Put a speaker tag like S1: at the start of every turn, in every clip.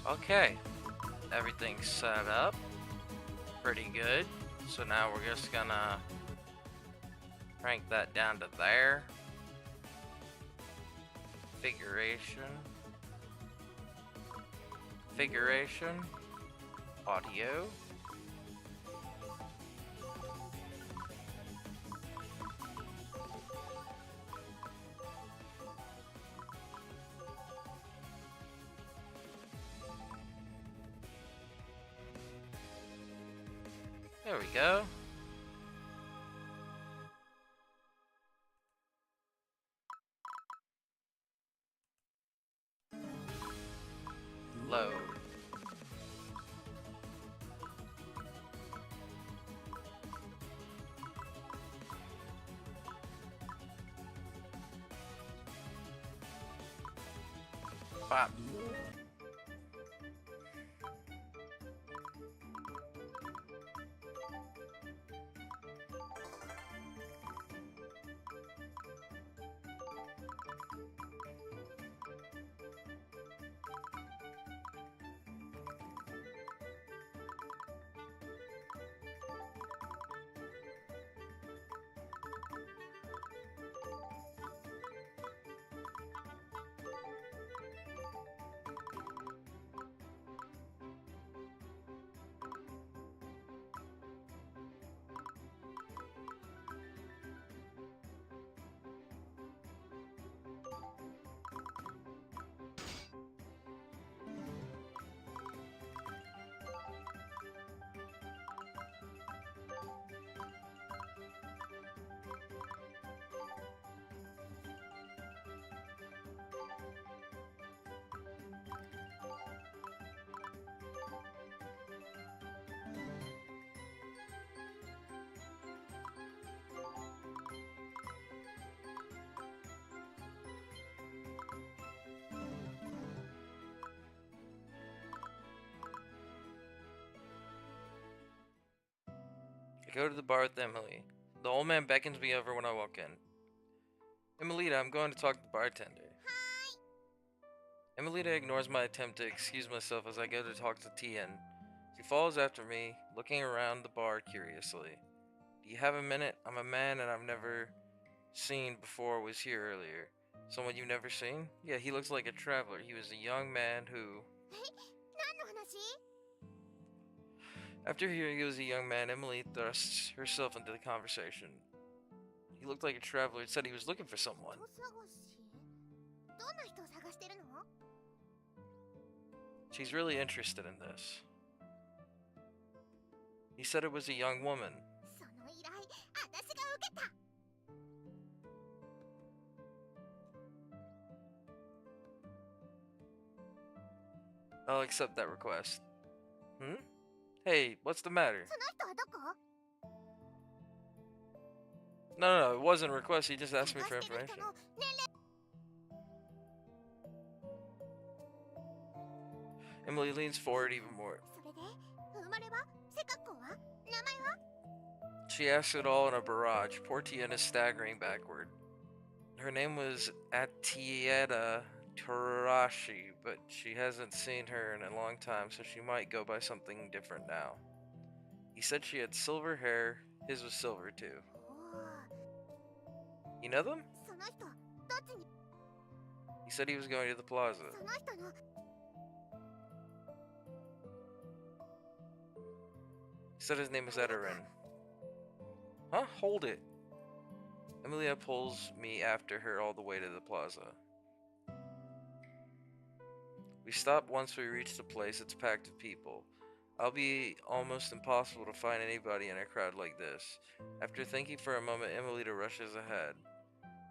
S1: Okay, everything's set up pretty good. So now we're just gonna crank that down to there. Configuration, audio. There we go. Load. Bop. I go to the bar with Emily. The old man beckons me over when I walk in. Emilita, I'm going to talk to the bartender. Hi. Emilita ignores my attempt to excuse myself as I go to talk to Tien. She follows after me, looking around the bar curiously. Do you have a minute? I'm a man and I've never seen before was here earlier. Someone you've never seen? Yeah, he looks like a traveler. He was a young man who... After hearing he was a young man, Emily thrusts herself into the conversation. He looked like a traveler and said he was looking for someone. She's really interested in this. He said it was a young woman. I'll accept that request. Hey, what's the matter? No, it wasn't a request. He just asked me for information. Emily leans forward even more. She asks it all in a barrage. Poor Tien is staggering backward. Her name was Atieta Tarashi, but she hasn't seen her in a long time, so she might go by something different now. He said she had silver hair. His was silver too. You know them? He said he was going to the plaza. He said his name is Edorin. Huh? Hold it. Emilia pulls me after her all the way to the plaza. We stop once we reach the place. It's packed with people. I'll be almost impossible to find anybody in a crowd like this. After thinking for a moment, Emilita rushes ahead.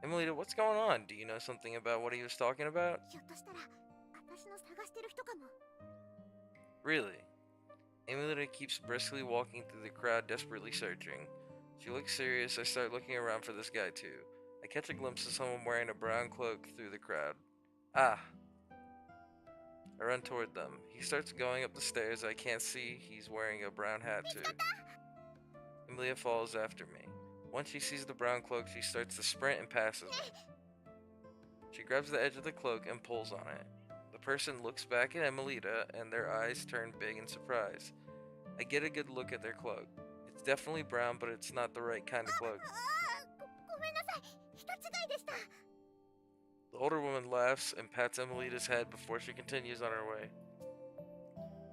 S1: Emilita, what's going on? Do you know something about what he was talking about? Really? Emilita keeps briskly walking through the crowd, desperately searching. She looks serious. I start looking around for this guy too. I catch a glimpse of someone wearing a brown cloak through the crowd. Ah! I run toward them. He starts going up the stairs. I can't see he's wearing a brown hat too. Emilia follows after me. Once she sees the brown cloak, she starts to sprint and passes me. She grabs the edge of the cloak and pulls on it. The person looks back at Emilita, and their eyes turn big in surprise. I get a good look at their cloak. It's definitely brown, but it's not the right kind of cloak. The older woman laughs and pats Emilita's head before she continues on her way.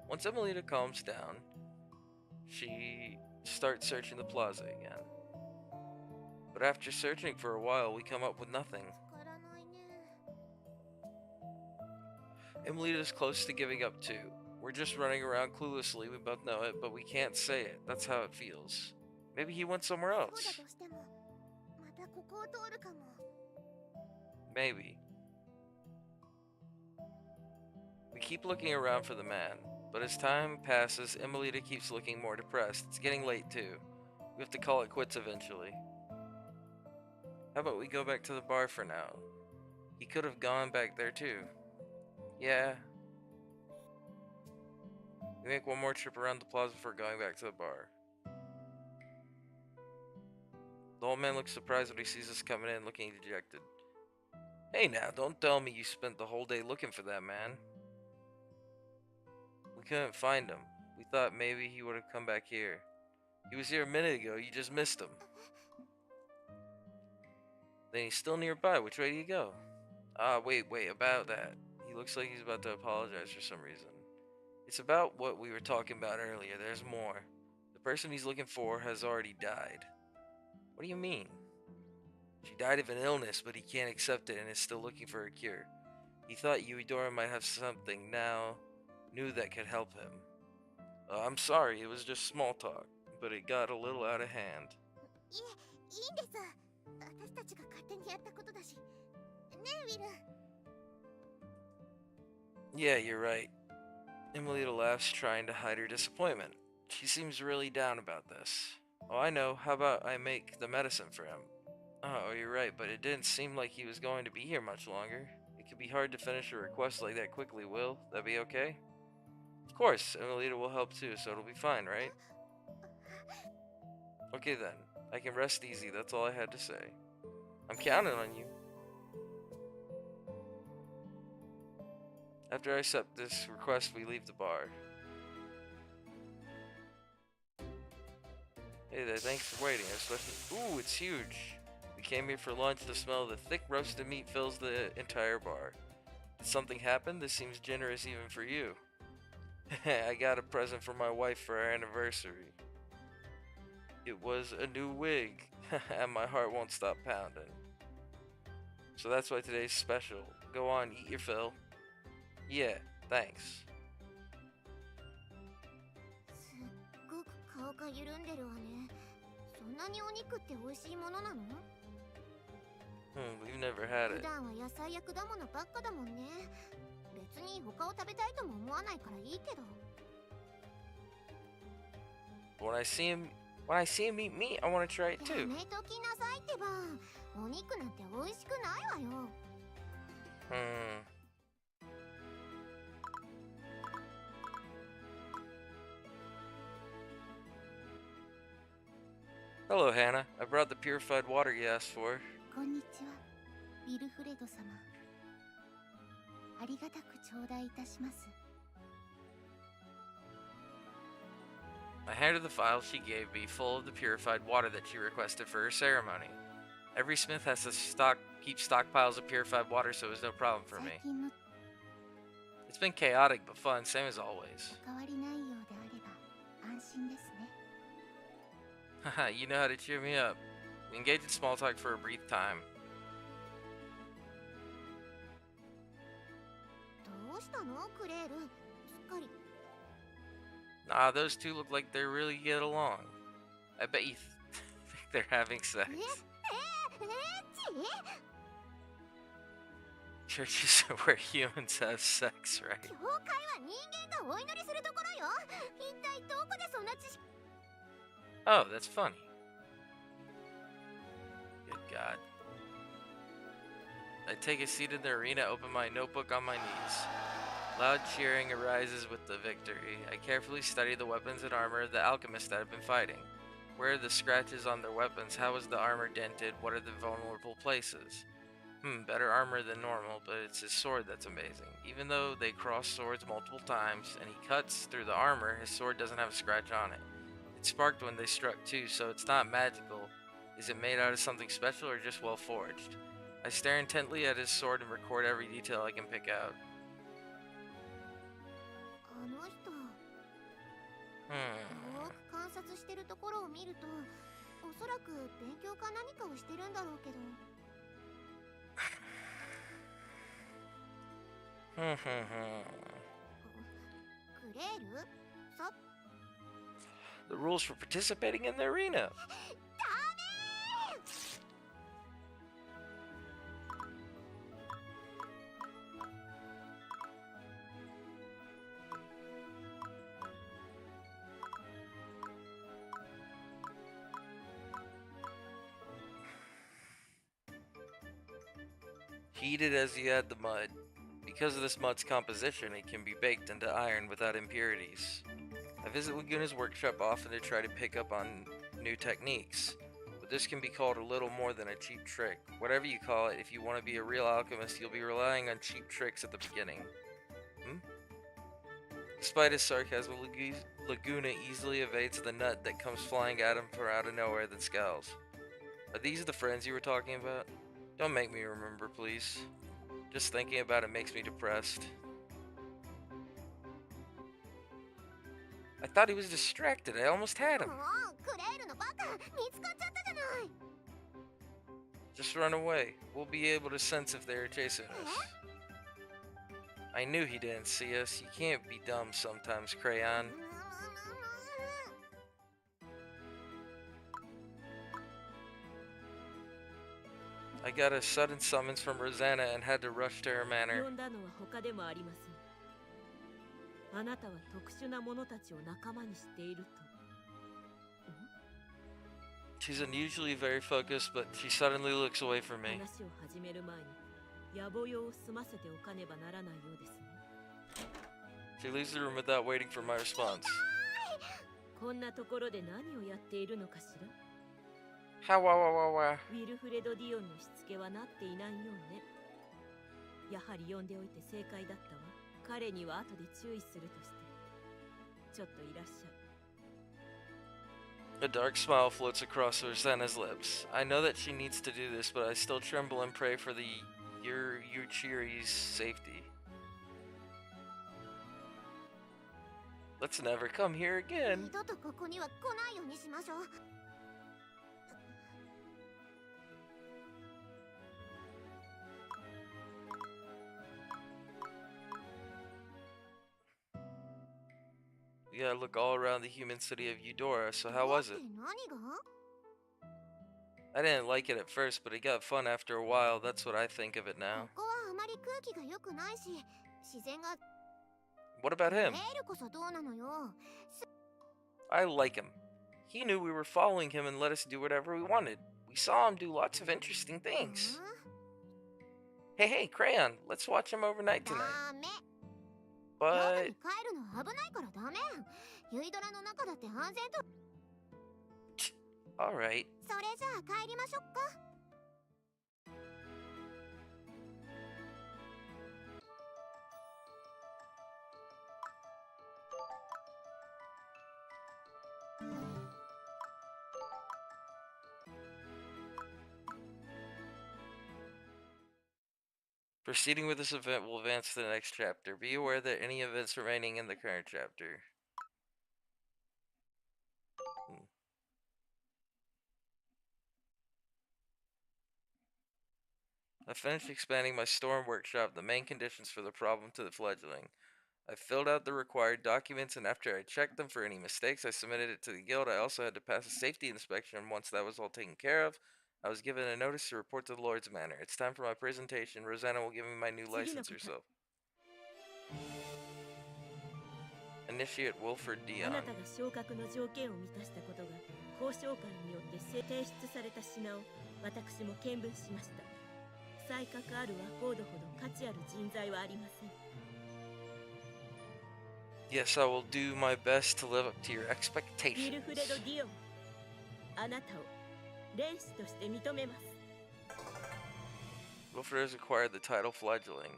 S1: Once Emilita calms down, she starts searching the plaza again. But after searching for a while, we come up with nothing. Emilita's close to giving up too. We're just running around cluelessly, we both know it, but we can't say it. That's how it feels. Maybe he went somewhere else. Maybe. We keep looking around for the man, but as time passes, Emilita keeps looking more depressed. It's getting late too. We have to call it quits eventually. How about we go back to the bar for now? He could have gone back there too. Yeah. We make one more trip around the plaza before going back to the bar. The old man looks surprised when he sees us coming in, looking dejected. Hey now, don't tell me you spent the whole day looking for that man. We couldn't find him. We thought maybe he would have come back here. He was here a minute ago, you just missed him. Then he's still nearby, which way do you go? Wait, about that. He looks like he's about to apologize for some reason. It's about what we were talking about earlier, there's more. The person he's looking for has already died. What do you mean? She died of an illness, but he can't accept it and is still looking for a cure. He thought Yuidora might have something now new that could help him. I'm sorry, it was just small talk, but it got a little out of hand. Yeah, you're right. Emilita laughs, trying to hide her disappointment. She seems really down about this. Oh, I know. How about I make the medicine for him? Oh, you're right, but it didn't seem like he was going to be here much longer. It could be hard to finish a request like that quickly, Will. That be okay? Of course, Emilita will help too, so it'll be fine, right? Okay then. I can rest easy, that's all I had to say. I'm counting on you. After I accept this request, we leave the bar. Hey there, thanks for waiting, especially— Ooh, it's huge! We came here for lunch. The smell of the thick roasted meat fills the entire bar. Did something happen? This seems generous even for you. I got a present for my wife for our anniversary. It was a new wig, and my heart won't stop pounding. So that's why today's special. Go on, eat your fill. Yeah, thanks. We've never had it. When I see him eat meat, I want to try it too. Hello, Hannah. I brought the purified water you asked for. I handed the file she gave me full of the purified water that she requested for her ceremony. Every smith has to keep stockpiles of purified water, so it was no problem for me. It's been chaotic but fun, same as always. Haha, you know how to cheer me up. We engaged in small talk for a brief time. Nah, those two look like they really get along. I bet you think they're having sex. Churches are where humans have sex, right? Oh, that's funny. Good God. I take a seat in the arena, open my notebook on my knees. Loud cheering arises with the victory. I carefully study the weapons and armor of the alchemists that have been fighting. Where are the scratches on their weapons? How is the armor dented? What are the vulnerable places? Better armor than normal, but it's his sword that's amazing. Even though they cross swords multiple times and he cuts through the armor, his sword doesn't have a scratch on it. It sparked when they struck too, so it's not magical. Is it made out of something special or just well forged? I stare intently at his sword and record every detail I can pick out. The rules for participating in the arena. Heat it as you add the mud. Because of this mud's composition, it can be baked into iron without impurities. I visit Laguna's workshop often to try to pick up on new techniques, but this can be called a little more than a cheap trick. Whatever you call it, if you want to be a real alchemist, you'll be relying on cheap tricks at the beginning. Despite his sarcasm, Laguna easily evades the nut that comes flying at him from out of nowhere, then scowls. Are these the friends you were talking about? Don't make me remember, please. Just thinking about it makes me depressed. I thought he was distracted. I almost had him. Just run away. We'll be able to sense if they're chasing us. I knew he didn't see us. You can't be dumb sometimes, Crayon. I got a sudden summons from Rosanna and had to rush to her manor. She's unusually very focused, but she suddenly looks away from me. She leaves the room without waiting for my response. How? A dark smile floats across Rosanna's lips. I know that she needs to do this, but I still tremble and pray for the Yuchiri's safety. Let's never come here again. We gotta look all around the human city of Eudora, so how was it? I didn't like it at first, but it got fun after a while. That's what I think of it now. What about him? I like him. He knew we were following him and let us do whatever we wanted. We saw him do lots of interesting things. Hey, Crayon, let's watch him overnight tonight. But... Alright. Proceeding with this event will advance to the next chapter. Be aware that any events remaining in the current chapter. I finished expanding my store and workshop, the main conditions for the problem to the fledgling. I filled out the required documents, and after I checked them for any mistakes, I submitted it to the guild. I also had to pass a safety inspection, and once that was all taken care of, I was given a notice to report to the Lord's Manor. It's time for my presentation. Rosanna will give me my new license herself. Initiate Wilford Dion. Yes, I will do my best to live up to your expectations. Wilfred has acquired the title Fledgling.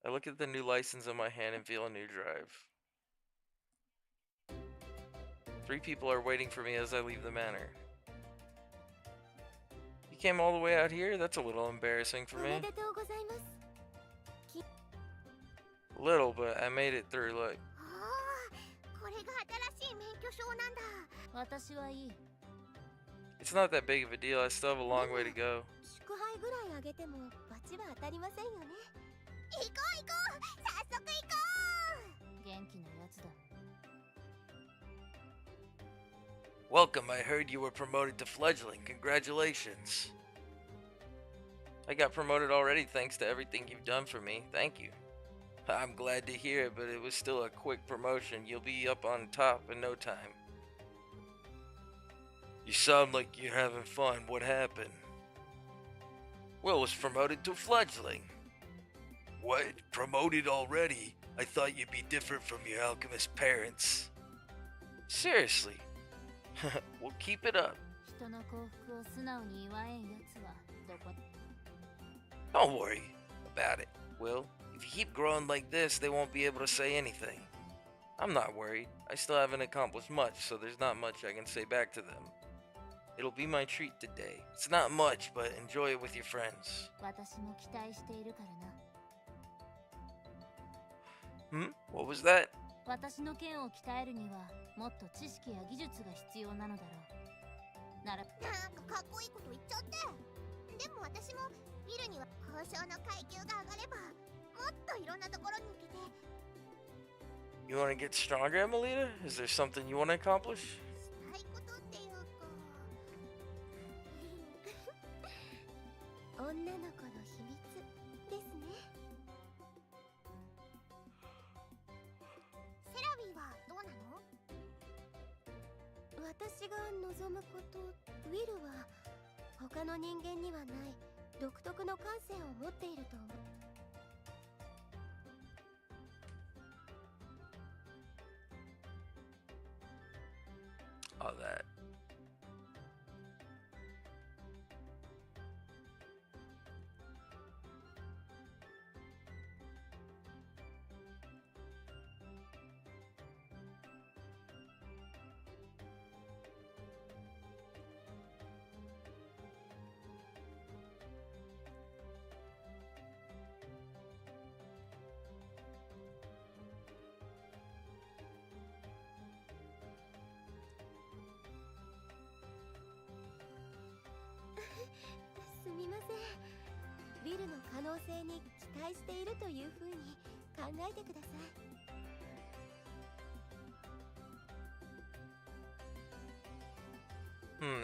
S1: I look at the new license in my hand and feel a new drive. 3 people are waiting for me as I leave the manor. You came all the way out here? That's a little embarrassing for me. A little, but I made it through, look. It's not that big of a deal, I still have a long way to go. Welcome, I heard you were promoted to Fledgling. Congratulations. I got promoted already thanks to everything you've done for me. Thank you. I'm glad to hear it, but it was still a quick promotion. You'll be up on top in no time. You sound like you're having fun. What happened? Will was promoted to Fledgling. What? Promoted already? I thought you'd be different from your alchemist parents. Seriously? Well, keep it up. Don't worry about it, Will. If you keep growing like this, they won't be able to say anything. I'm not worried. I still haven't accomplished much, so there's not much I can say back to them. It'll be my treat today. It's not much, but enjoy it with your friends. What was that? You want to get stronger, Amelita? Is there something you want to accomplish? All that.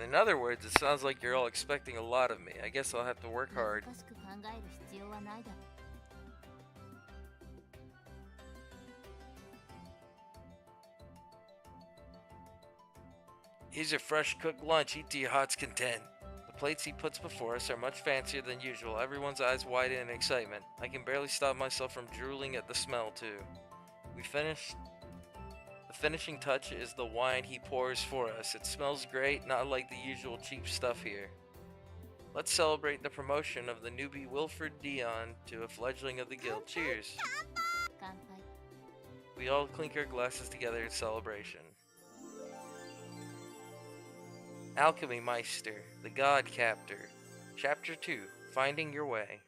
S1: In other words, it sounds like you're all expecting a lot of me. I guess I'll have to work hard. Here's your fresh cooked lunch. Eat to your heart's content. The plates he puts before us are much fancier than usual. Everyone's eyes widen in excitement. I can barely stop myself from drooling at the smell, too. We finished. The finishing touch is the wine he pours for us. It smells great, not like the usual cheap stuff here. Let's celebrate the promotion of the newbie Wilfred Dion to a fledgling of the guild. Cheers! We all clink our glasses together in celebration. Alchemy Meister, the God Captor. Chapter 2, Finding Your Way.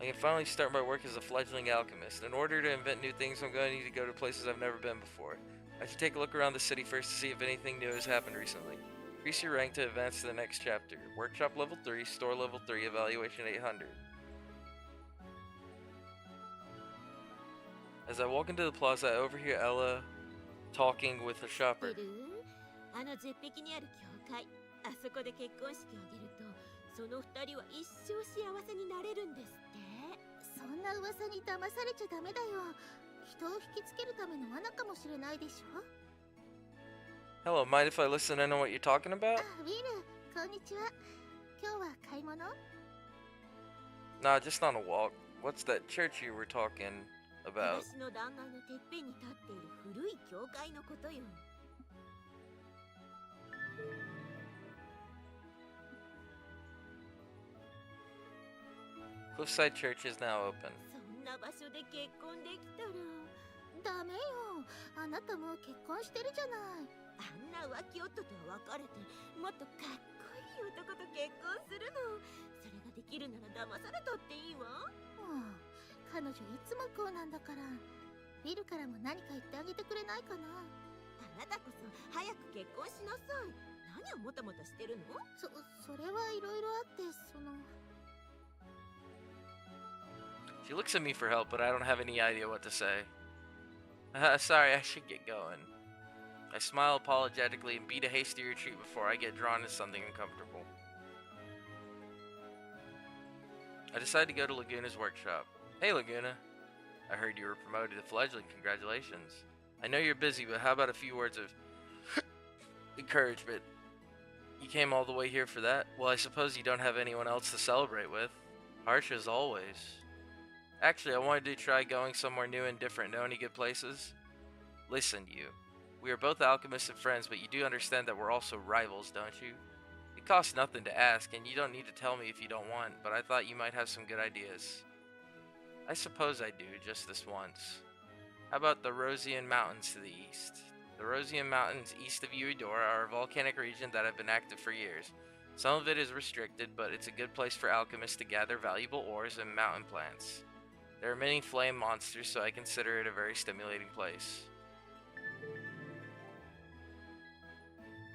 S1: I can finally start my work as a fledgling alchemist. In order to invent new things, I'm going to need to go to places I've never been before. I should take a look around the city first to see if anything new has happened recently. Increase your rank to advance to the next chapter. Workshop level 3, store level 3, evaluation 800. As I walk into the plaza, I overhear Ella talking with a shopper. Hello, mind if I listen in on what you're talking about? Nah, just on a walk. What's that church you were talking about? Cliffside Church is now open.
S2: そんな場所で結婚できたら
S3: ダメよ。あなたもう結婚してるじゃない。
S2: あんな浮気夫とは別れてもっとかっこいい男と結婚するの。それができるなら騙されたっていいわ。
S3: もう彼女いつもこうなんだから。ビルからも何か言ってあげてくれないかな。
S2: あなたこそ早く結婚しなさい。何をもたもたしてるの？
S3: それはいろいろあって、
S1: She looks at me for help, but I don't have any idea what to say. Sorry, I should get going. I smile apologetically and beat a hasty retreat before I get drawn into something uncomfortable. I decide to go to Laguna's workshop. Hey, Laguna. I heard you were promoted to fledgling. Congratulations. I know you're busy, but how about a few words of encouragement? You came all the way here for that? Well, I suppose you don't have anyone else to celebrate with. Harsh as always. Actually, I wanted to try going somewhere new and different. Know any good places? Listen, you. We are both alchemists and friends, but you do understand that we're also rivals, don't you? It costs nothing to ask, and you don't need to tell me if you don't want, but I thought you might have some good ideas. I suppose I do, just this once. How about the Rosian Mountains to the east? The Rosian Mountains east of Uedora are a volcanic region that have been active for years. Some of it is restricted, but it's a good place for alchemists to gather valuable ores and mountain plants. There are many flame monsters, so I consider it a very stimulating place.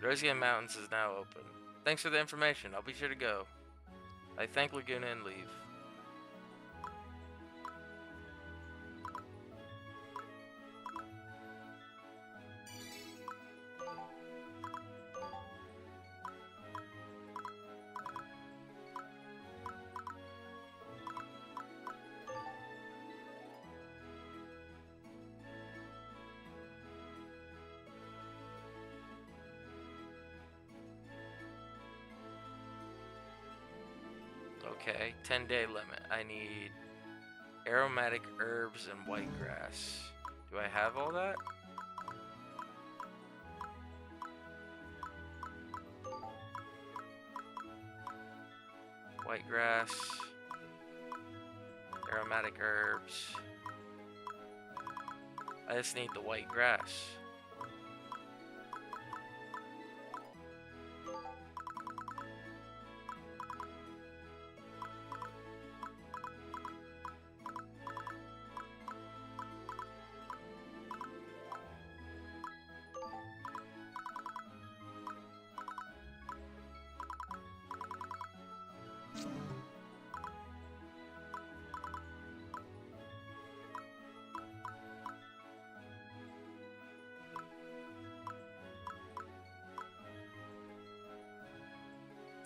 S1: Rosian Mountains is now open. Thanks for the information. I'll be sure to go. I thank Laguna and leave. Okay, 10-day limit. I need aromatic herbs and white grass. Do I have all that? White grass, aromatic herbs. I just need the white grass.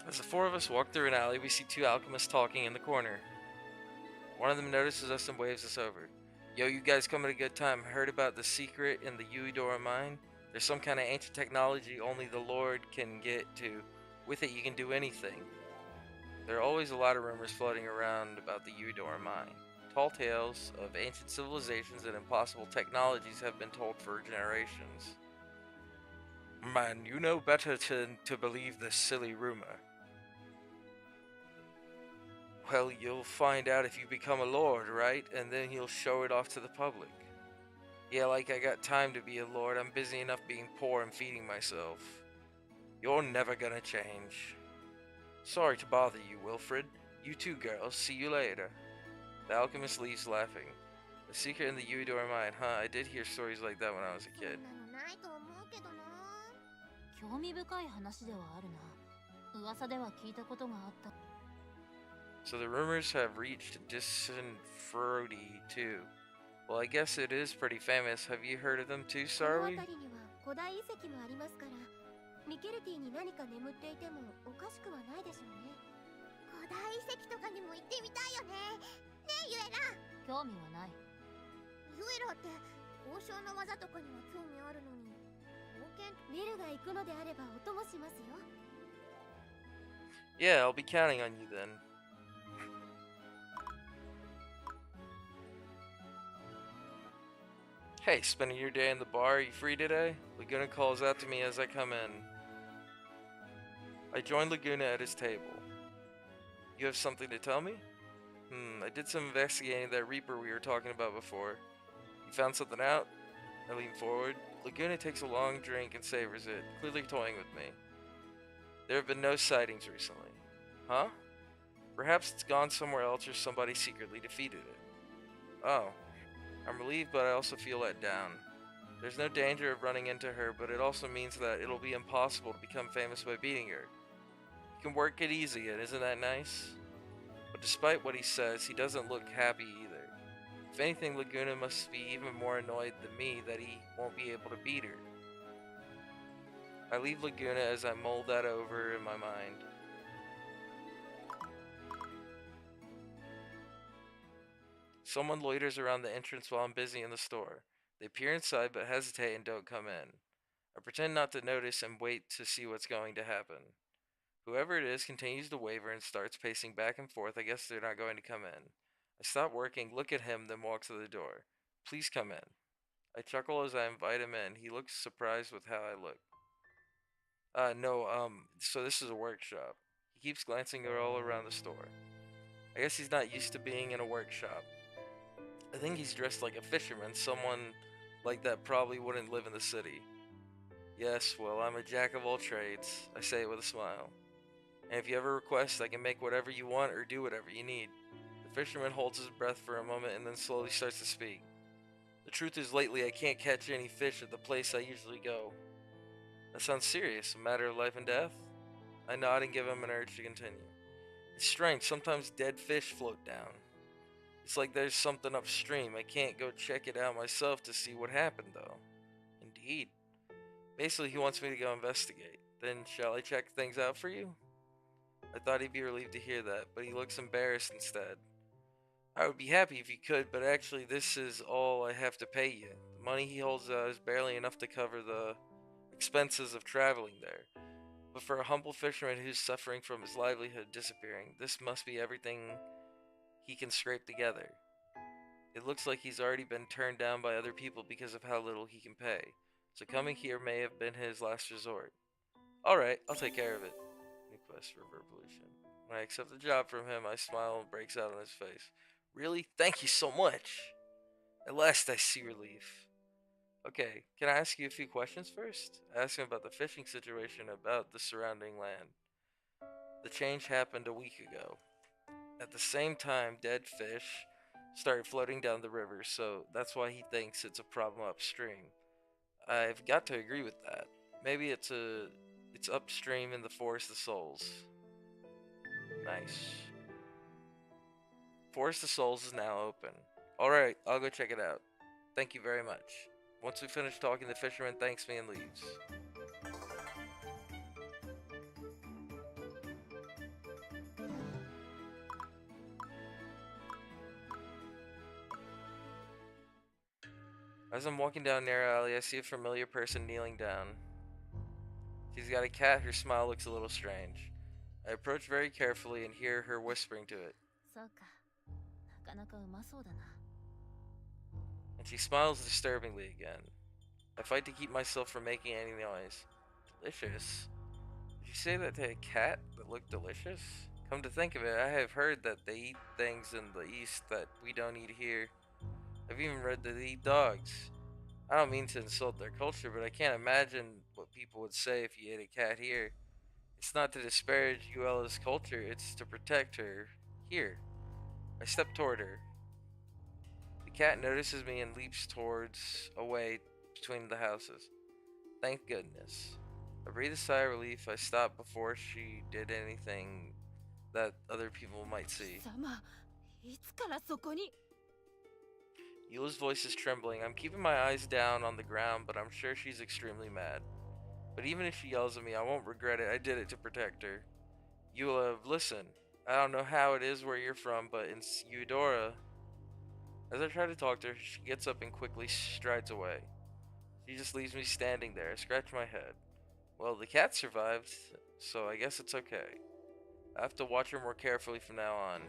S1: As the four of us walk through an alley, we see two alchemists talking in the corner. One of them notices us and waves us over. Yo, you guys come at a good time. Heard about the secret in the Uedora mine? There's some kind of ancient technology only the Lord can get to. With it, you can do anything. There are always a lot of rumors floating around about the Uedora mine. Tall tales of ancient civilizations and impossible technologies have been told for generations. Man, you know better to believe this silly rumor. Well, you'll find out if you become a lord, right? And then you'll show it off to the public. Yeah, like I got time to be a lord. I'm busy enough being poor and feeding myself. You're never gonna change. Sorry to bother you, Wilfred. You too, girls. See you later. The alchemist leaves laughing. The secret in the Uedora mine, huh? I did hear stories like that when I was a kid.
S3: ないと思うけどな。
S4: 興味深い話ではあるな。噂では聞いたことがあった。
S1: So the rumors have reached Disinfrodi too. Well, I guess it is pretty famous. Have you heard of them too,
S3: この
S1: Sarwi?
S3: 辺りには古代遺跡もありますから、ミケルティに何か眠っていてもおかしくはないでしょうね。古代遺跡とかにも行ってみたいよね。ねえ、ユエラ。
S4: 興味はない。
S3: ユエラって交渉の技とかには興味あるのに、冒険ビルが行くのであればお供しますよ。
S1: Yeah, I'll be counting on you then. Hey, spending your day in the bar, are you free today? Laguna calls out to me as I come in. I join Laguna at his table. You have something to tell me? I did some investigating of that Reaper we were talking about before. You found something out? I lean forward. Laguna takes a long drink and savors it, clearly toying with me. There have been no sightings recently. Huh? Perhaps it's gone somewhere else or somebody secretly defeated it. Oh. I'm relieved, but I also feel let down. There's no danger of running into her, but it also means that it'll be impossible to become famous by beating her. You can work it easy, and isn't that nice? But despite what he says, he doesn't look happy either. If anything, Laguna must be even more annoyed than me that he won't be able to beat her. I leave Laguna as I mull that over in my mind. Someone loiters around the entrance while I'm busy in the store. They peer inside but hesitate and don't come in. I pretend not to notice and wait to see what's going to happen. Whoever it is continues to waver and starts pacing back and forth. I guess they're not going to come in. I stop working, look at him, then walk to the door. Please come in. I chuckle as I invite him in. He looks surprised with how I look. No, so this is a workshop. He keeps glancing all around the store. I guess he's not used to being in a workshop. I think he's dressed like a fisherman. Someone like that probably wouldn't live in the city. Yes, well, I'm a jack of all trades. I say it with a smile. And if you ever request, I can make whatever you want or do whatever you need. The fisherman holds his breath for a moment and then slowly starts to speak. The truth is, lately I can't catch any fish at the place I usually go. That sounds serious, a matter of life and death? I nod and give him an urge to continue. It's strange, sometimes dead fish float down. It's like there's something upstream. I can't go check it out myself to see what happened, though. Indeed. Basically, he wants me to go investigate. Then, shall I check things out for you? I thought he'd be relieved to hear that, but he looks embarrassed instead. I would be happy if you could, but actually, this is all I have to pay you. The money he holds out is barely enough to cover the expenses of traveling there. But for a humble fisherman who's suffering from his livelihood disappearing, this must be everything he can scrape together. It looks like he's already been turned down by other people because of how little he can pay, so coming here may have been his last resort. Alright, I'll take care of it. New quest, River Pollution. When I accept the job from him, I smile and breaks out on his face. Really? Thank you so much! At last I see relief. Okay, can I ask you a few questions first? I ask him about the fishing situation, about the surrounding land. The change happened a week ago. At the same time, dead fish started floating down the river, so that's why he thinks it's a problem upstream. I've got to agree with that. Maybe it's upstream in the Forest of Souls. Nice. Forest of Souls is now open. Alright, I'll go check it out. Thank you very much. Once we finish talking, the fisherman thanks me and leaves. As I'm walking down a narrow alley, I see a familiar person kneeling down. She's got a cat, her smile looks a little strange. I approach very carefully and hear her whispering to it.
S4: そうか。なかなかうまそうだな。
S1: And she smiles disturbingly again. I fight to keep myself from making any noise. Delicious? Did you say that to a cat that looked delicious? Come to think of it, I have heard that they eat things in the East that we don't eat here. I've even read that they eat dogs. I don't mean to insult their culture, but I can't imagine what people would say if you ate a cat here. It's not to disparage Uella's culture, it's to protect her. Here. I step toward her. The cat notices me and leaps away between the houses. Thank goodness. I breathe a sigh of relief. I stopped before she did anything that other people might see.
S2: 様、いつからそこに。
S1: Eula's voice is trembling. I'm keeping my eyes down on the ground, but I'm sure she's extremely mad. But even if she yells at me, I won't regret it. I did it to protect her. Eula, listen. I don't know how it is where you're from, but in Eudora... As I try to talk to her, she gets up and quickly strides away. She just leaves me standing there. I scratch my head. Well, the cat survived, so I guess it's okay. I have to watch her more carefully from now on.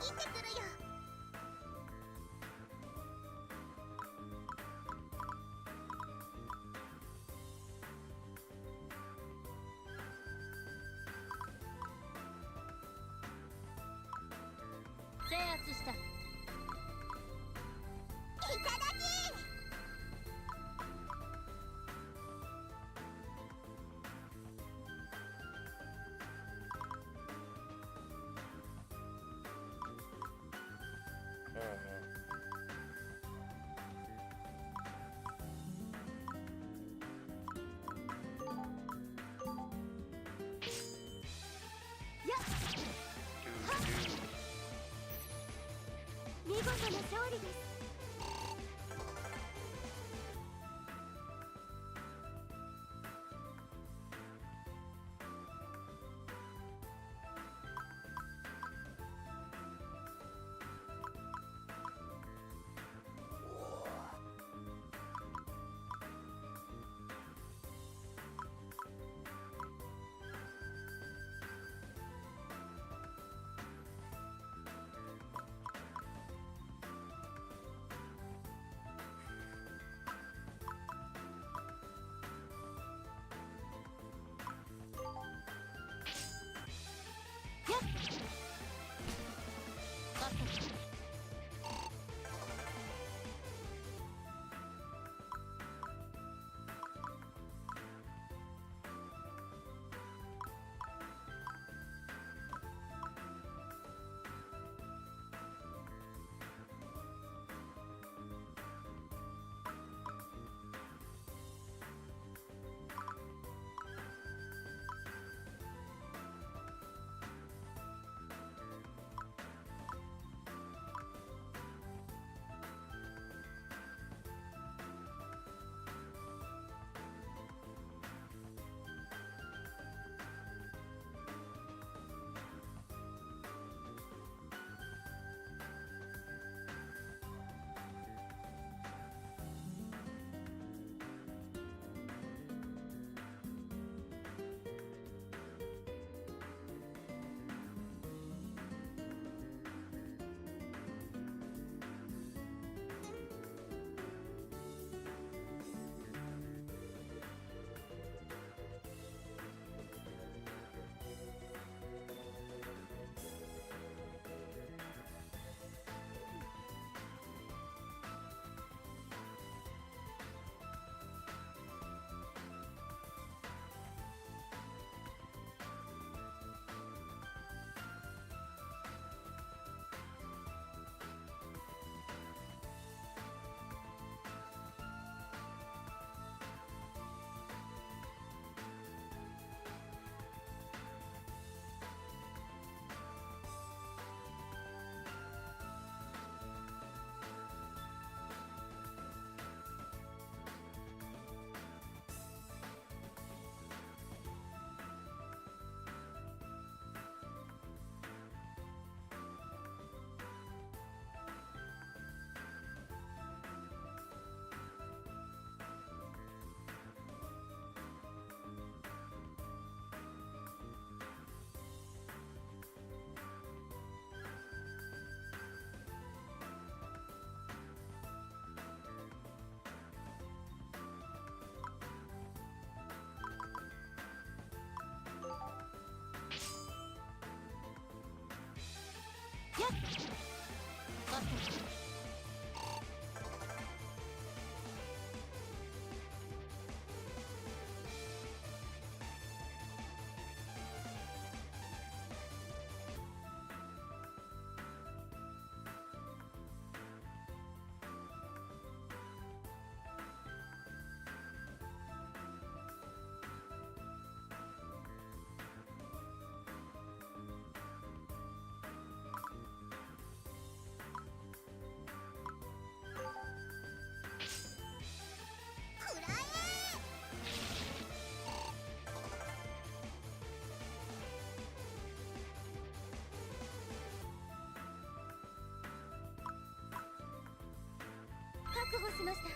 S3: ぎってくるよ。
S4: 制圧した。
S3: いただき。見事な勝利です。確保しました。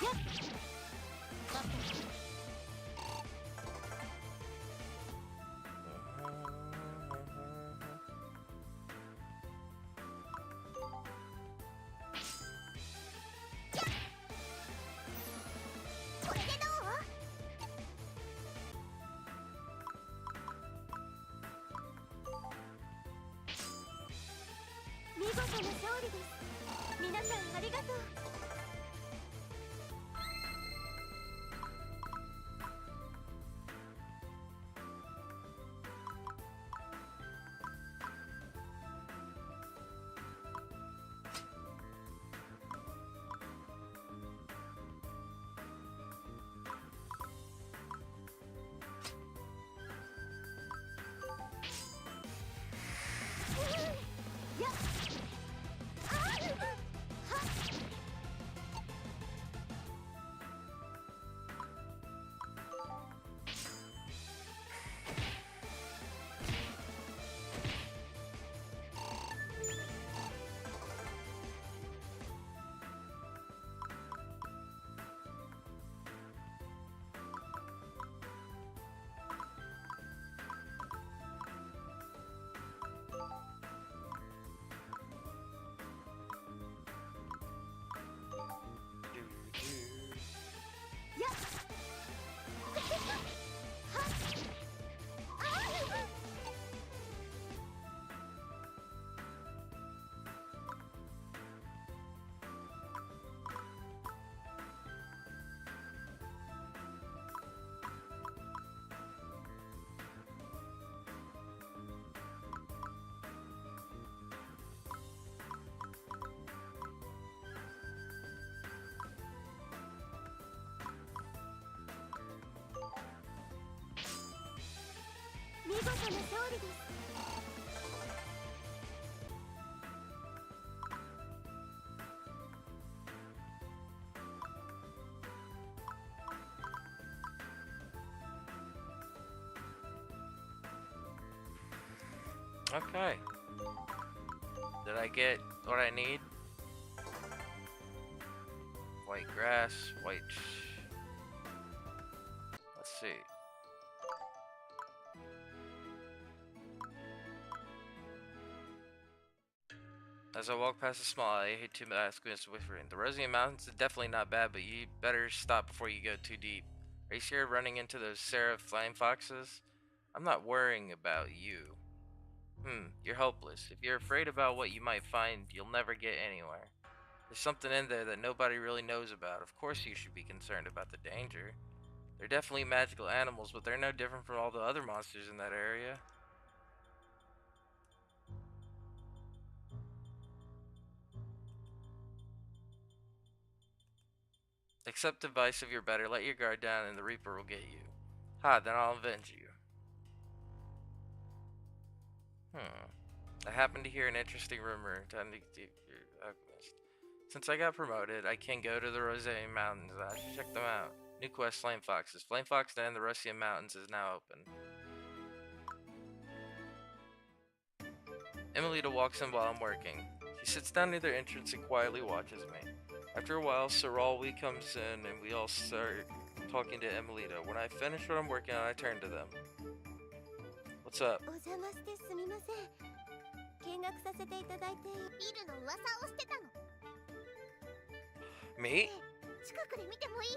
S3: これでどう？見事な勝利です。皆さんありがとう。見事な勝利です。
S1: Okay. Did I get what I need? White grass, white. Let's see. As I walk past the small alley, I hear two masculines whispering. The Rosian Mountains is definitely not bad, but you better stop before you go too deep. Are you scared of running into those Seraph flame foxes? I'm not worrying about you. You're hopeless. If you're afraid about what you might find, you'll never get anywhere. There's something in there that nobody really knows about. Of course you should be concerned about the danger. They're definitely magical animals, but they're no different from all the other monsters in that area. Accept advice if you're better. Let your guard down and the Reaper will get you. Ha, then I'll avenge you. I happened to hear an interesting rumor. Since I got promoted, I can go to the Rosian Mountains. I should check them out. New quest, Flame Foxes. Flame Fox Den in the Rosian Mountains is now open. Emilita walks in while I'm working. She sits down near the entrance and quietly watches me. After a while, Saralwi comes in and we all start talking to Emilita. When I finish what I'm working on, I turn to them. What's up?
S3: お邪魔してすみません。見学させていただいて、ビルの噂をしてたの。
S1: Me?
S3: 近くで見てもいい？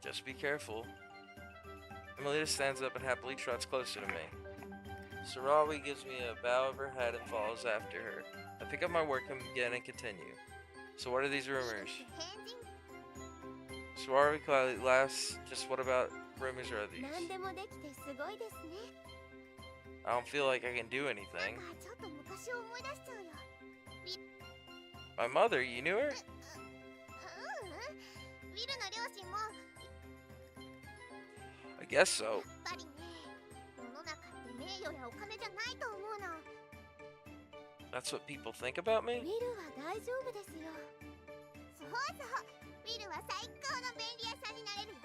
S1: Just be careful. Emilita stands up and happily trots closer to me. Saralwi gives me a bow of her head and follows after her. I pick up my work and begin and continue. So what are these rumors? Saralwi quietly laughs. Just what about rumors are these?
S3: 何でもできてすごいですね。
S1: I don't feel like I can do
S3: なん
S1: anything.
S3: かちょっと昔を思い出しちゃうよ。
S1: My mother, you knew her?
S3: う
S1: guess so.
S3: やっぱりね、世の中って名誉やお金じゃないと思うの。
S1: That's what people think about
S3: ウ
S1: me?
S3: ィルは大丈夫ですよ。そうそう、ウィルは最高の便利屋さんになれるよ。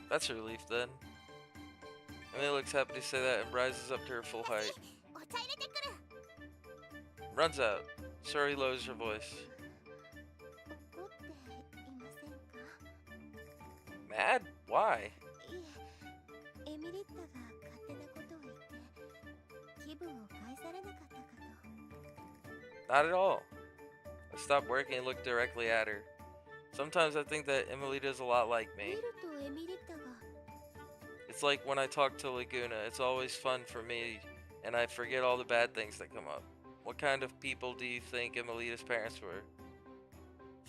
S1: That's a relief then. Emily looks happy to say that and rises up to her full height.
S3: お茶入れてくる。
S1: Runs out. Sorry lowers her voice.
S3: 怒っていませんか？
S1: Mad? Why?
S3: いえ、エミリッタが勝手なことを言って気分を害されなかったかと。
S1: Not at all. I stopped working and looked directly at her. Sometimes I think that Emilita is a lot like
S3: ウ
S1: me.
S3: ィルとエミリッタが
S1: It's like when I talk to Laguna, it's always fun for me and I forget all the bad things that come up. What kind of people do you think Emilita's parents were?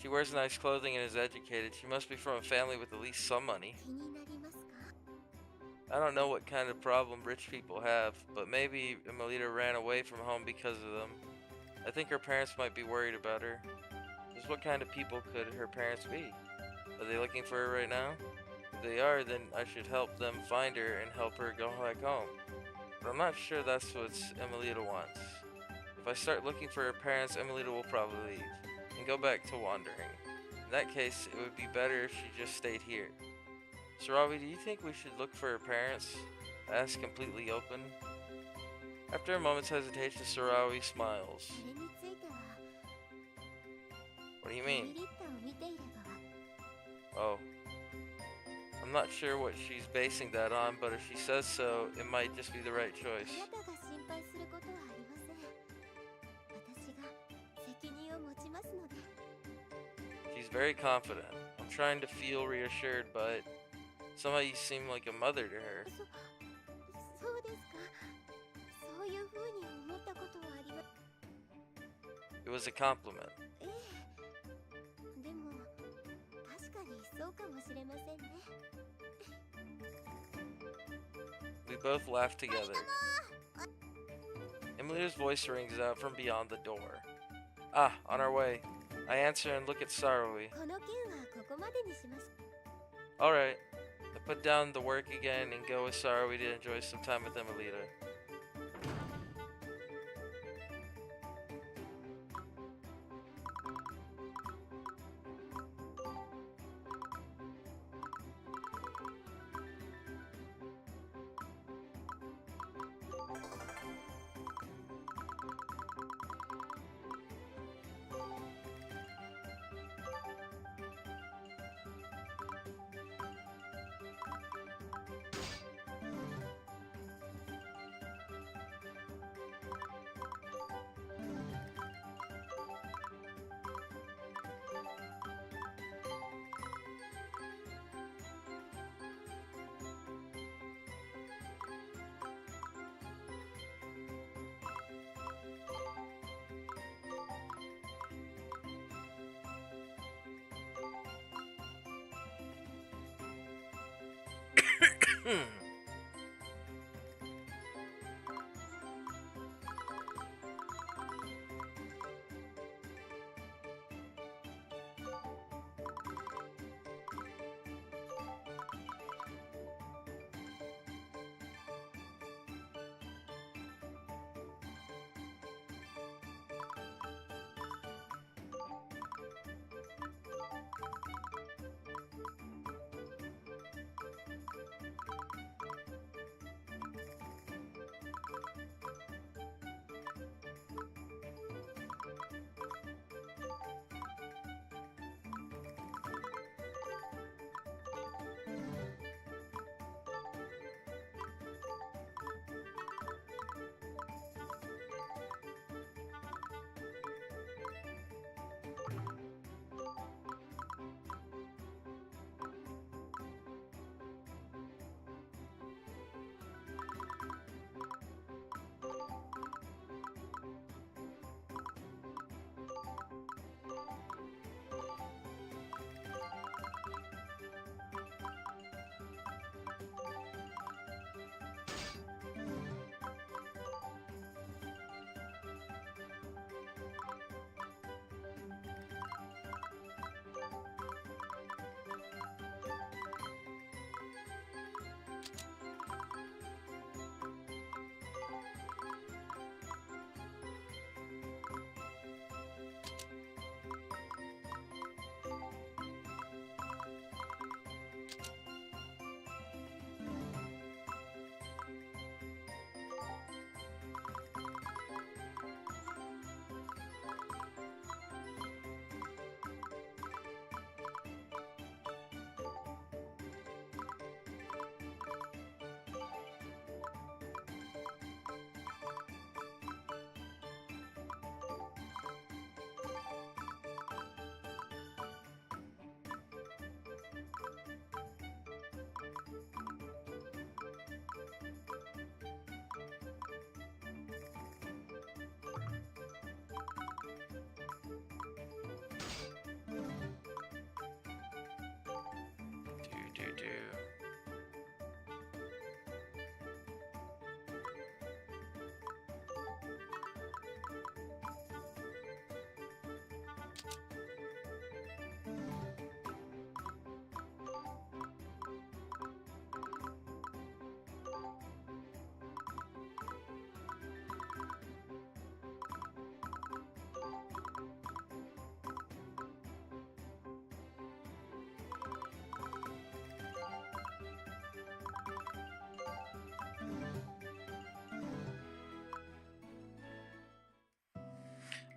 S1: She wears nice clothing and is educated. She must be from a family with at least some money.
S3: 気になりますか？
S1: I don't know what kind of problem rich people have, but maybe Emilita ran away from home because of them. I think her parents might be worried about her. Just what kind of people could her parents be? Are they looking for her right now? If they are, then I should help them find her and help her go back home. But I'm not sure that's what Emilita wants. If I start looking for her parents, Emilita will probably leave and go back to wandering. In that case, it would be better if she just stayed here. Sarawi, do you think we should look for her parents? I asked completely open. After a moment's hesitation, Sarawi smiles.
S3: それについては
S1: What do you
S3: エミ
S1: mean?
S3: リッタを見ていれば
S1: Oh. I'm not sure what she's basing that on, but if she says so, it might just be the right
S3: あ
S1: choice.
S3: なたが心配することはありません。私が責任を持ちますので。
S1: She's very confident. I'm trying to feel reassured, but somehow you seem like a mother to her.
S3: そうですか。そういう風に思ったことはありま
S1: It was a compliment.
S3: ええ。でも確かにそうかもしれませんね。
S1: We both laughed together. Emilita's voice rings out from beyond the door. Ah, on our way. I answer and look at Sarawi.
S3: この件はここまでにします。
S1: Alright. I put down the work again and go with Sarawi to enjoy some time with Emilita.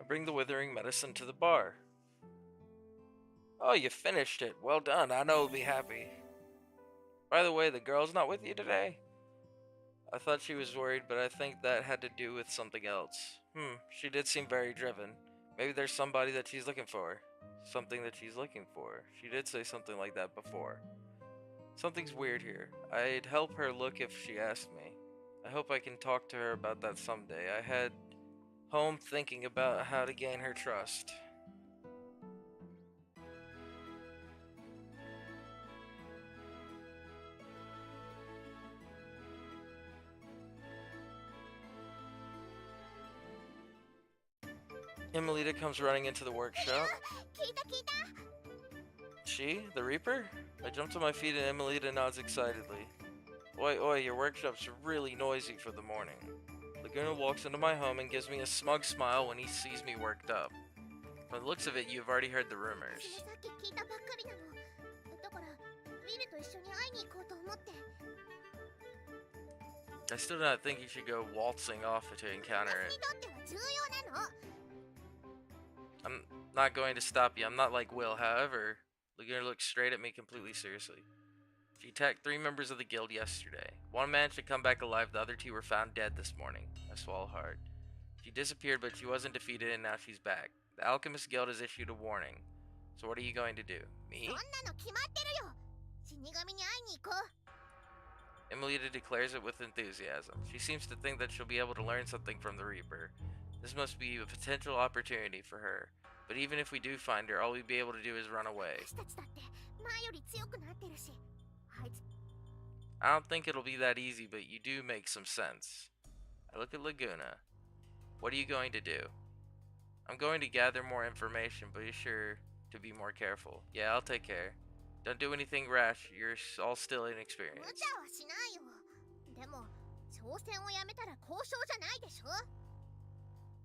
S1: bring the withering medicine to the bar. Oh, you finished it. Well done. I know you'll be happy. By the way, the girl's not with you today? I thought she was worried, but I think that had to do with something else. She did seem very driven. Maybe there's somebody that she's looking for. Something that she's looking for. She did say something like that before. Something's weird here. I'd help her look if she asked me. I hope I can talk to her about that someday. I head home thinking about how to gain her trust. Emilita comes running into the workshop. She? The Reaper? I jump to my feet and Emilita nods excitedly. Oi, oi, your workshop's really noisy for the morning. Laguna walks into my home and gives me a smug smile when he sees me worked up. From the looks of it, you've already heard the rumors. I still do not think you should go waltzing off to encounter it. I'm not going to stop you. I'm not like Will. However, Laguna looked straight at me completely seriously. She attacked 3 members of the guild yesterday. One managed to come back alive. The other 2 were found dead this morning. I swallow hard. She disappeared, but she wasn't defeated, and now she's back. The Alchemist Guild has issued a warning. So what are you going to do? Me? Emilita declares it with enthusiasm. She seems to think that she'll be able to learn something from the Reaper. This must be a potential opportunity for her. But even if we do find her, all we'd be able to do is run away. I don't think it'll be that easy, but you do make some sense. I look at Laguna. What are you going to do? I'm going to gather more information, but be sure to be more careful. Yeah, I'll take care. Don't do anything rash. You're all still inexperienced.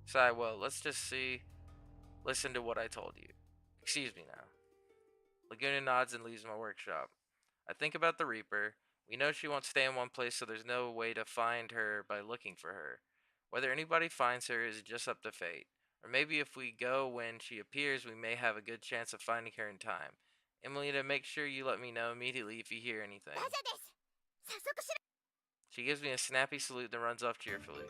S1: Sigh, well, let's just listen to what I told you. Excuse me now. Laguna nods and leaves my workshop. I think about the Reaper. We know she won't stay in one place, so there's no way to find her by looking for her. Whether anybody finds her is just up to fate. Or maybe if we go when she appears, we may have a good chance of finding her in time. Emilita, make sure you let me know immediately if you hear anything. She gives me a snappy salute and runs off cheerfully.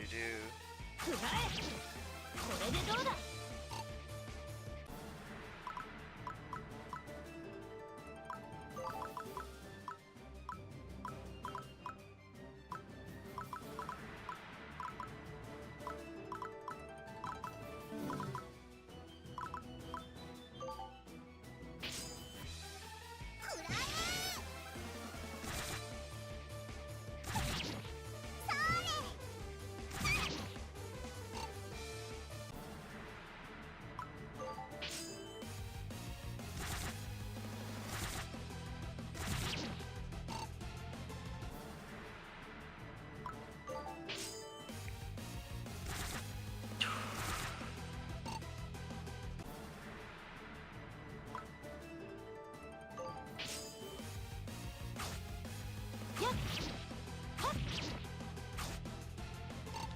S1: do.
S4: くらえ。これでどうだ。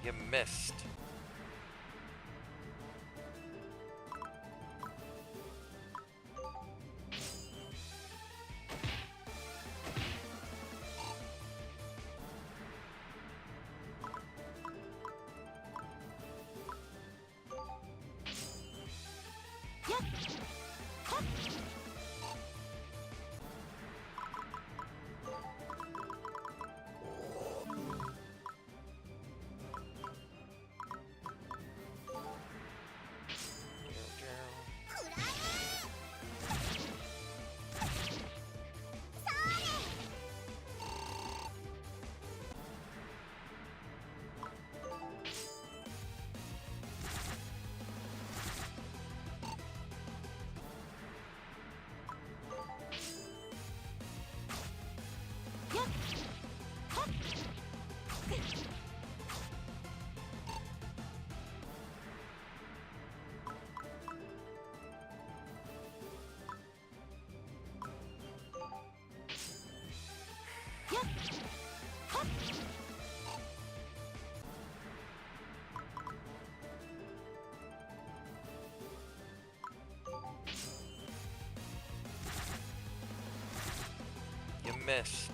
S1: You missed. You missed.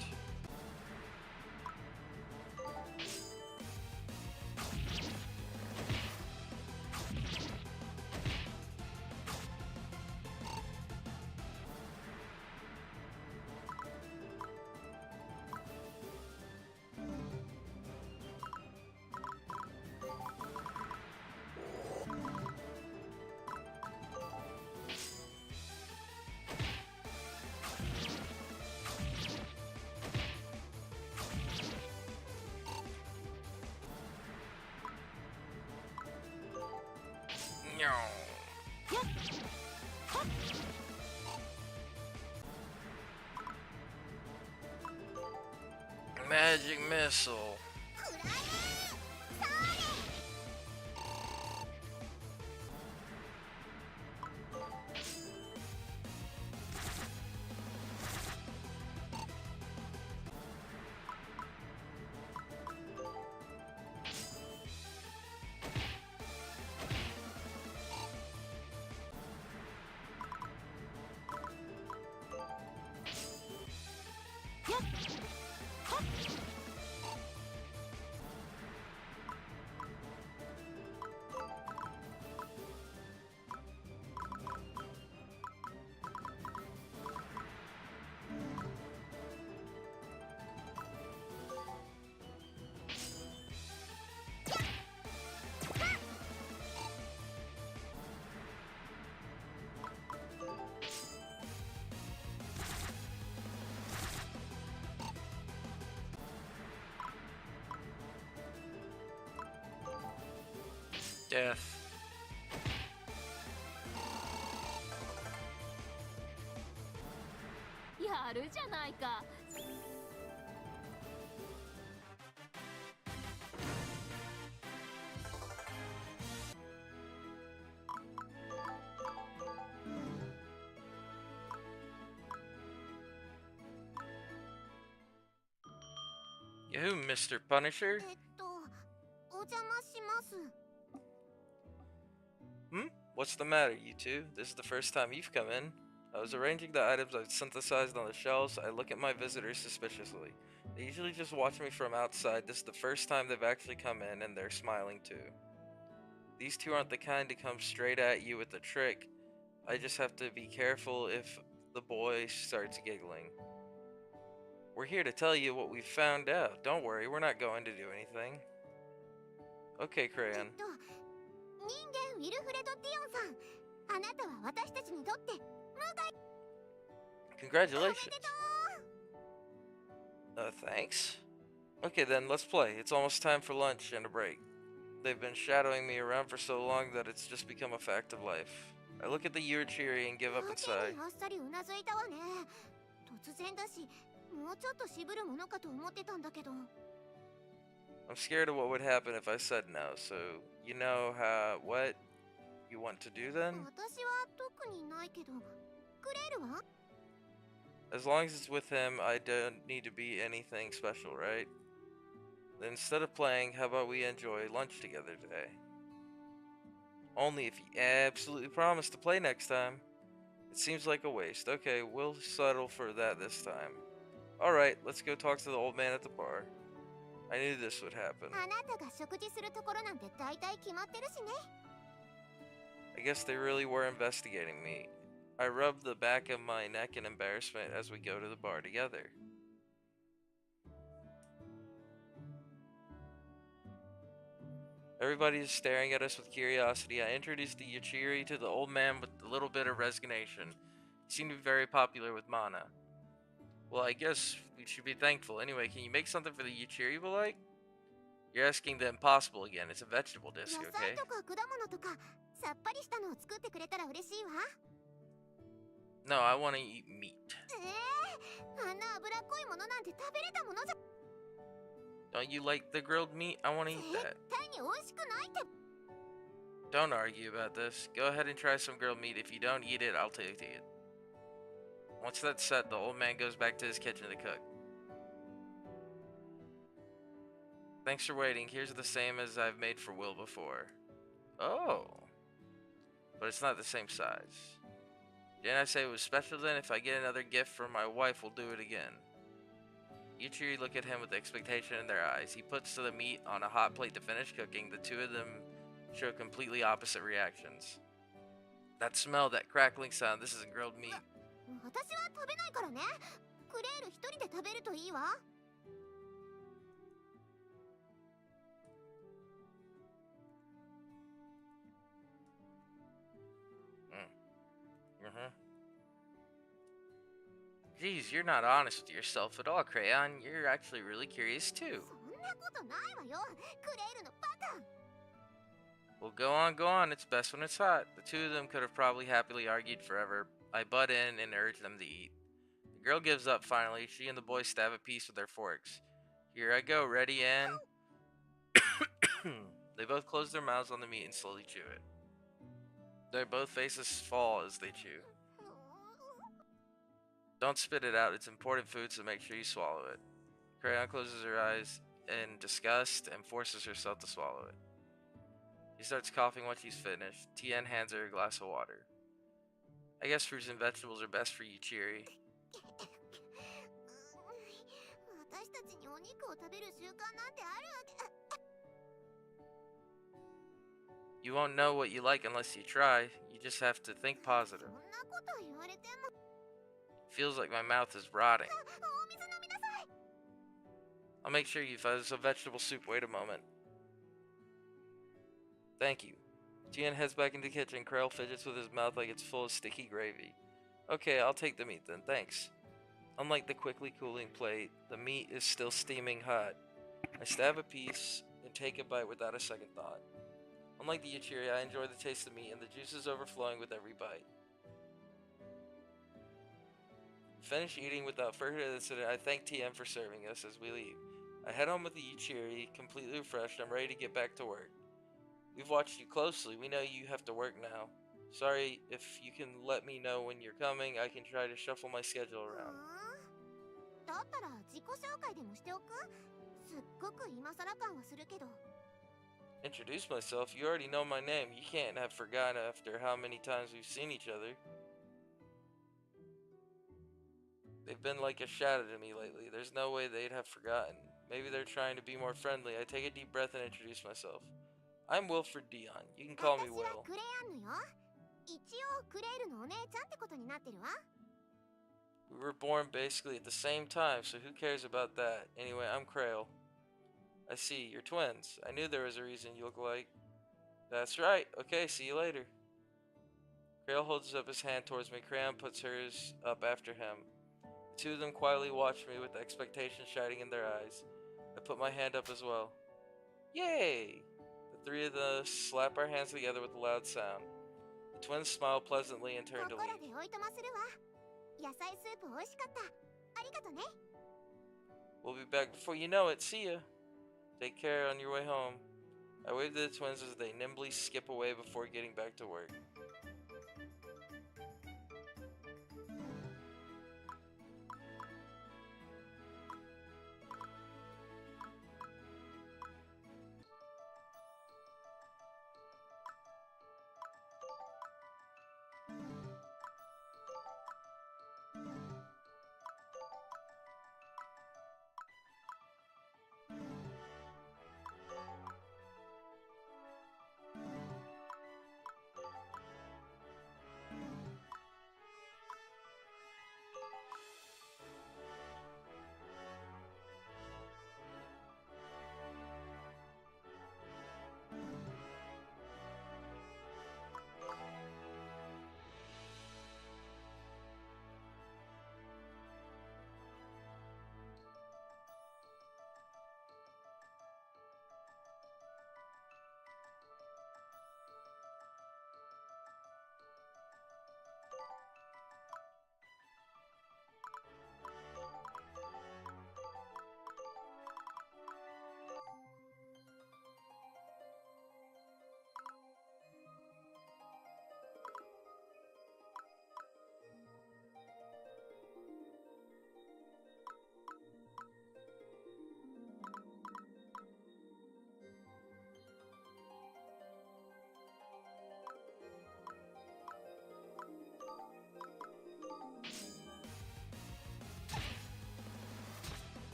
S1: Magic missile. Death.
S4: やるじゃないか。
S1: Yahoo, Mr. Punisher?
S3: お邪魔します。
S1: Hmm? What's the matter, you two? This is the first time you've come in. I was arranging the items I've synthesized on the shelves. I look at my visitors suspiciously. They usually just watch me from outside. This is the first time they've actually come in, and they're smiling too. These two aren't the kind to come straight at you with a trick. I just have to be careful if the boy starts giggling. We're here to tell you what we found out. Don't worry, we're not going to do anything. Okay, Crayon.
S3: 人間ウィルフレド・ティオンさん、あなたは私たちにとって無害。
S1: Congratulations. Thanks. Okay then, let's play. It's almost time for lunch and a break. They've been shadowing me around for so long that it's just become a fact of life. I look at the Yurchiri and give up and sigh.
S3: あっさりうなずいたわね。突然だし、もうちょっと渋るものかと思ってたんだけど。
S1: I'm scared of what would happen if I said no, so you know what you want to do then?
S3: 私は特にないけど、クレールは？
S1: As long as it's with him, I don't need to be anything special, right? Then instead of playing, how about we enjoy lunch together today? Only if you absolutely promise to play next time. It seems like a waste. Okay, we'll settle for that this time. Alright, let's go talk to the old man at the bar. I knew this would happen.
S3: あなたが食事するところなんて大体決まってるしね。
S1: I guess they really were investigating me. I rub the back of my neck in embarrassment as we go to the bar together. Everybody is staring at us with curiosity. I introduced the Yachiri to the old man with a little bit of resignation. He seemed to be very popular with Mana. Well, I guess we should be thankful. Anyway, can you make something for the Yachiri we like? You're asking the impossible again. It's a vegetable
S3: 野
S1: disc,
S3: 菜
S1: okay?
S3: とか果物とかさっぱりしたのを作ってくれたら嬉しいわ。
S1: No, I want to eat meat.
S3: あんな脂っこいものなんて食べれたものじゃ。
S1: Don't you like the grilled meat? I want to eat
S3: 絶
S1: that.
S3: 対に美味しくないって。
S1: Don't argue about this. Go ahead and try some grilled meat. If you don't eat it, I'll take it. Once that's set, the old man goes back to his kitchen to cook. Thanks for waiting. Here's the same as I've made for Will before. Oh. But it's not the same size. Didn't I say it was special then? If I get another gift from my wife, we'll do it again. Yuchiri look at him with expectation in their eyes. He puts the meat on a hot plate to finish cooking. The two of them show completely opposite reactions. That smell, that crackling sound, this isn't grilled meat.
S3: 私は食べないからね。クレール一人で食べるといいわ。
S1: Geez, you're not honest with yourself at all, Crayon. You're actually really curious too.
S3: そんなことないわよ。クレールのバカ。
S1: Well, go on. It's best when it's hot. The two of them could have probably happily argued forever. I butt in and urge them to eat. The girl gives up finally. She and the boy stab a piece with their forks. Here I go, ready and... They both close their mouths on the meat and slowly chew it. Their both faces fall as they chew. Don't spit it out. It's important food, so make sure you swallow it. Crayon closes her eyes in disgust and forces herself to swallow it. She starts coughing once she's finished. Tien hands her a glass of water. I guess fruits and vegetables are best for you, Cheery.
S3: 私たちにお肉を食べる習慣なんてあるわけ。
S1: You won't know what you like unless you try. You just have to think
S3: そ
S1: positive.
S3: んなこと言われても。
S1: Feels like my mouth is rotting.
S3: お水飲みなさい。
S1: I'll make sure you find some vegetable soup. Wait a moment. Thank you. Tien heads back into the kitchen. Krell fidgets with his mouth like it's full of sticky gravy. Okay, I'll take the meat then. Thanks. Unlike the quickly cooling plate, the meat is still steaming hot. I stab a piece and take a bite without a second thought. Unlike the Yachiri, I enjoy the taste of meat and the juices overflowing with every bite. Finish eating without further incident. I thank TM for serving us as we leave. I head home with the Yachiri, completely refreshed. I'm ready to get back to work. We've watched you closely. We know you have to work now. Sorry, if you can let me know when you're coming, I can try to shuffle my schedule around.
S3: だったら自己紹介でもしておく？すっごく今更感はするけど。
S1: Introduce myself? You already know my name. You can't have forgotten after how many times we've seen each other. They've been like a shadow to me lately. There's no way they'd have forgotten. Maybe they're trying to be more friendly. I take a deep breath and introduce myself. I'm Wilfred Dion. You can call me
S3: 私は
S1: Will.
S3: クレアンヌよ。一応クレールのお姉ちゃんってことになってるわ。
S1: We were born basically at the same time, so who cares about that? Anyway, I'm Krail. I see, you're twins. I knew there was a reason you look alike. That's right. Okay, see you later. Krail holds up his hand towards me. Crayon puts hers up after him. The two of them quietly watch me with expectation shining in their eyes. I put my hand up as well. Yay! The three of us slap our hands together with a loud sound. The twins smile pleasantly and turn to
S3: 心
S1: leave.
S3: でおいとまするわ。野菜スープ美味しかった。ありがとね。
S1: We'll be back before you know it. See ya! Take care on your way home. I wave to the twins as they nimbly skip away before getting back to work.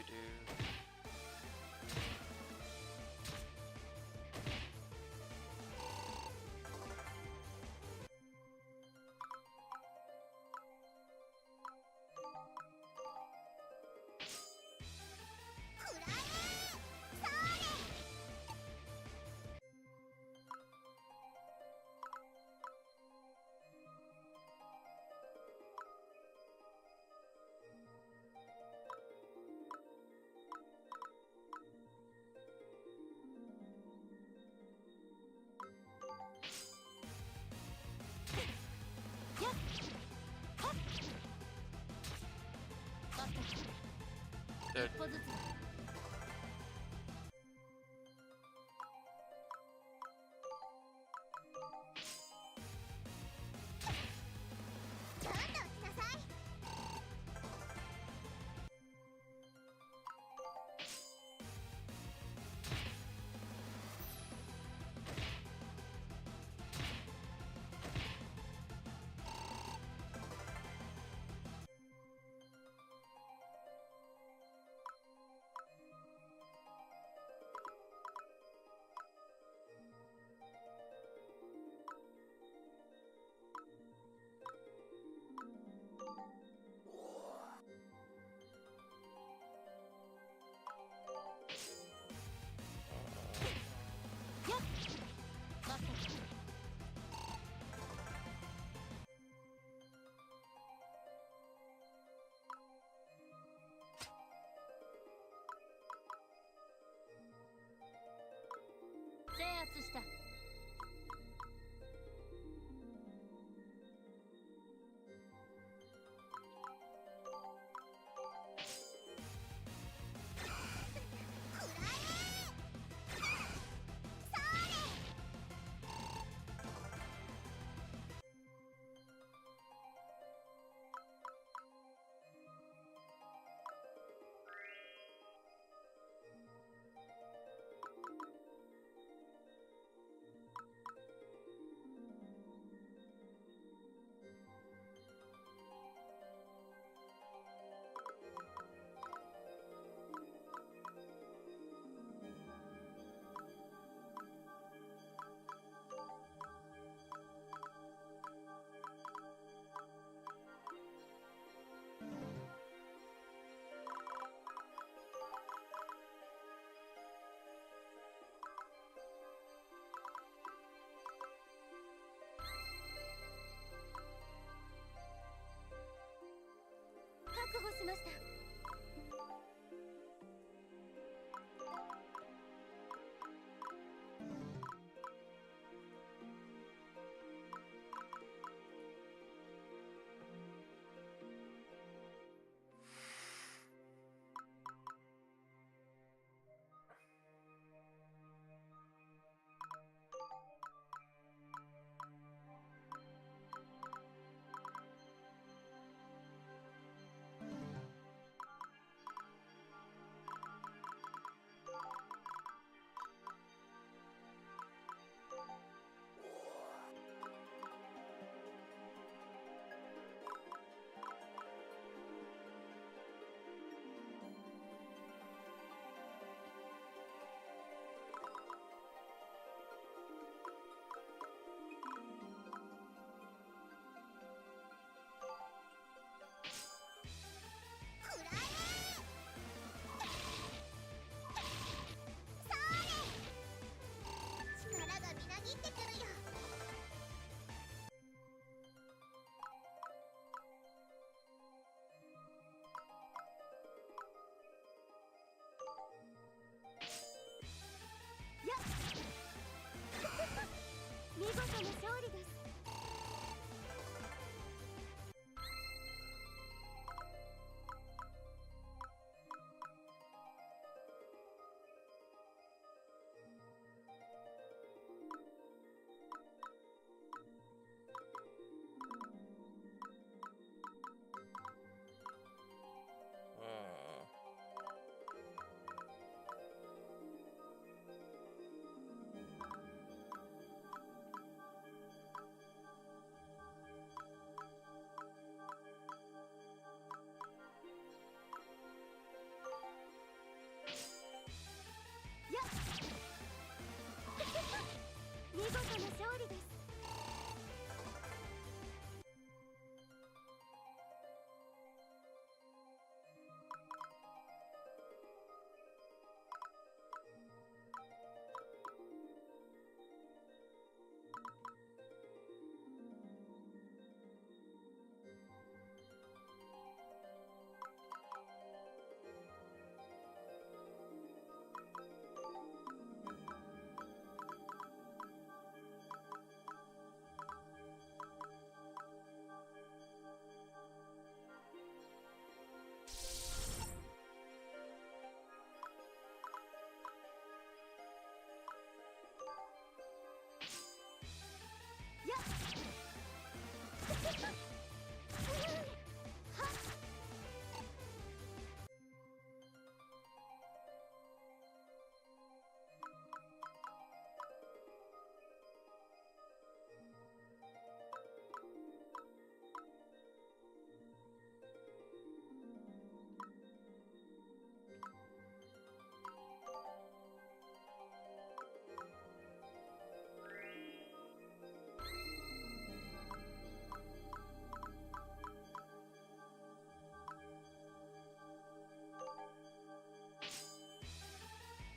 S1: Do.
S3: くらえ。それ。
S1: Dude.
S4: 一歩ずつ。
S3: ちょっと来なさい。
S1: Do.
S3: きました。くらえ。力がみなぎってくるよ。やっ見事な勝利です。やっ見事な勝利です。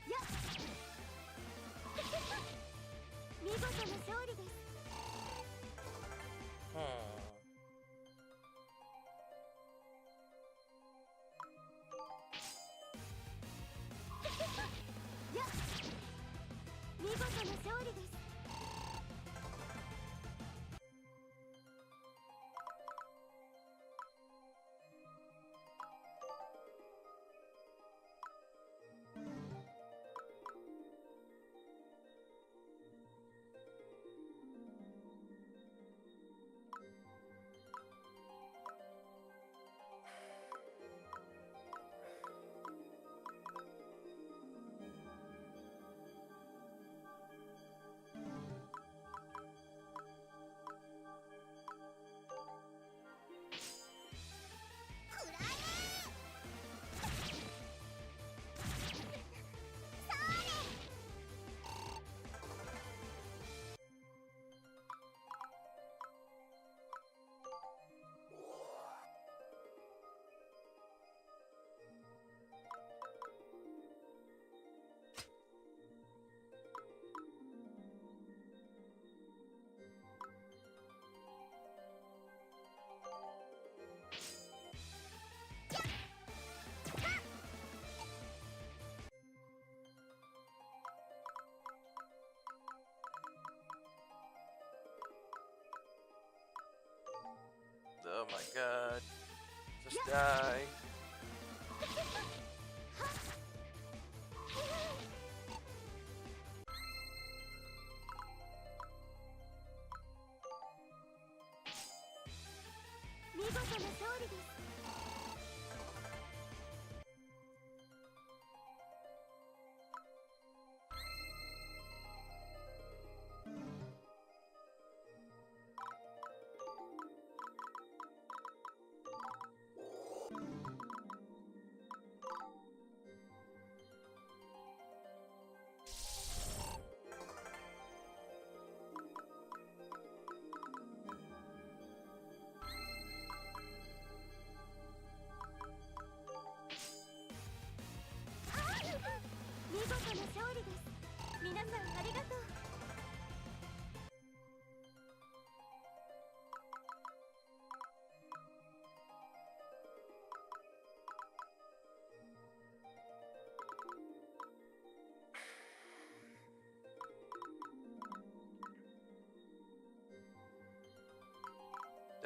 S3: やっはっ見事な勝利です。やっ見事な勝利です。
S1: my god. Just die.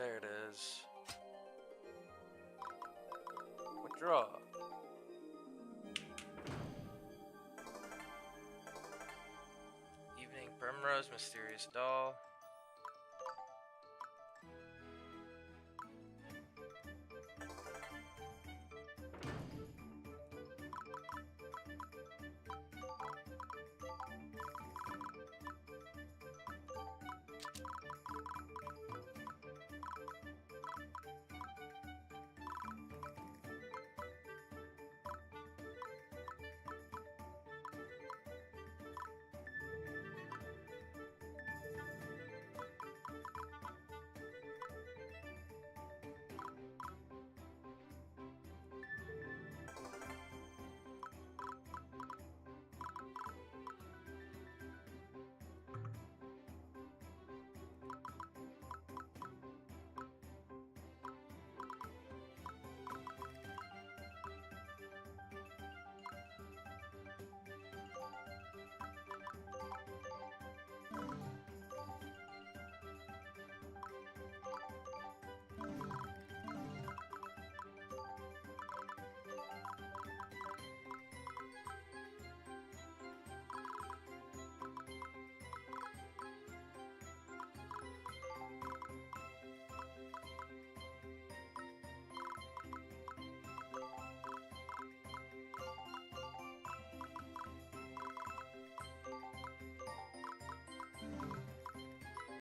S1: There it is. Withdraw. Evening Primrose, Mysterious Doll.